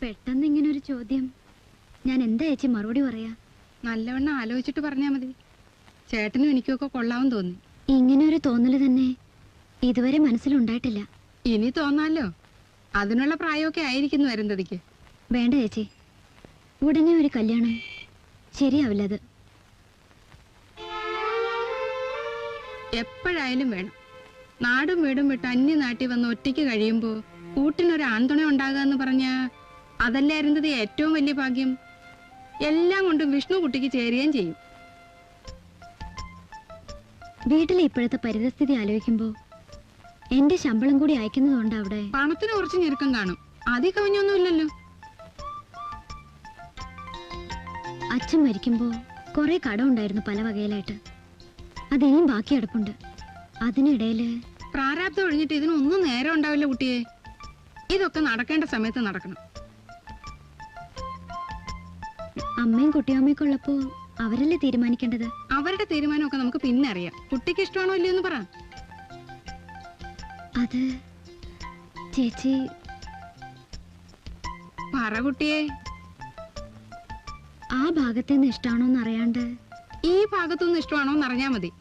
പെട്ടെന്ന് ഇങ്ങനെ ഒരു ചോദ്യം ഞാൻ എന്താ ചേച്ചി മറുപടി പറയാ? നല്ലവണ്ണം ആലോചിച്ചിട്ട് പറഞ്ഞാ മതി. ചേട്ടനും എനിക്കൊക്കെ കൊള്ളാവും തോന്നി. ഇങ്ങനെ ഒരു തോന്നല് തന്നെ ഇതുവരെ മനസ്സിലുണ്ടായിട്ടില്ല. ഇനി തോന്നാലോ, അതിനുള്ള പ്രായമൊക്കെ ആയിരിക്കുന്നു വരുന്നതിക്ക്. വേണ്ട ചേച്ചി, ഉടനെ ഒരു കല്യാണം ശരിയാവില്ല. അത് എപ്പോഴായാലും വേണം. നാടും വീടും വിട്ട് അന്യനാട്ടിൽ വന്ന് ഒറ്റയ്ക്ക് കഴിയുമ്പോ കൂട്ടിനൊരു ആൺതുണ ഉണ്ടാകുക എന്ന് പറഞ്ഞാ അതല്ലായിരുന്നത് ഏറ്റവും വലിയ ഭാഗ്യം. എല്ലാം കൊണ്ടും വിഷ്ണു കുട്ടിക്ക് ചേരുകയും ചെയ്യും. വീട്ടിലെ ഇപ്പോഴത്തെ പരിതസ്ഥിതി ആലോചിക്കുമ്പോ എന്റെ ശമ്പളം കൂടി അയക്കുന്നതുകൊണ്ട് അവിടെ പണത്തിന് കുറച്ച് ഞെരുക്കം കാണും. ആദ്യം കവിഞ്ഞൊന്നുമില്ലല്ലോ. അച്ഛൻ മരിക്കുമ്പോ കുറെ കടം ഉണ്ടായിരുന്നു പല വകയിലായിട്ട്. അതിനിയും ബാക്കി കിടപ്പുണ്ട്. അതിനിടയില് പ്രാരാബ്ദം ഒഴിഞ്ഞിട്ട് ഇതിനൊന്നും നേരം ഉണ്ടാവില്ല കുട്ടിയെ. ഇതൊക്കെ നടക്കേണ്ട സമയത്ത് നടക്കണം. അമ്മയും കുട്ടിയമ്മയൊക്കെ ഉള്ളപ്പോ അവരല്ലേ തീരുമാനിക്കേണ്ടത്. അവരുടെ തീരുമാനമൊക്കെ നമുക്ക് പിന്നെ അറിയാം. കുട്ടിക്ക് ഇഷ്ടമാണോ ഇല്ലയോ എന്ന് പറ. അത് ചേച്ചി പറ കുട്ടിയെ. ആ ഭാഗത്തുനിന്ന് ഇഷ്ടമാണോന്ന് അറിയാണ്ട് ഈ ഭാഗത്തുനിന്ന് ഇഷ്ടമാണോന്ന് അറിഞ്ഞാ മതി.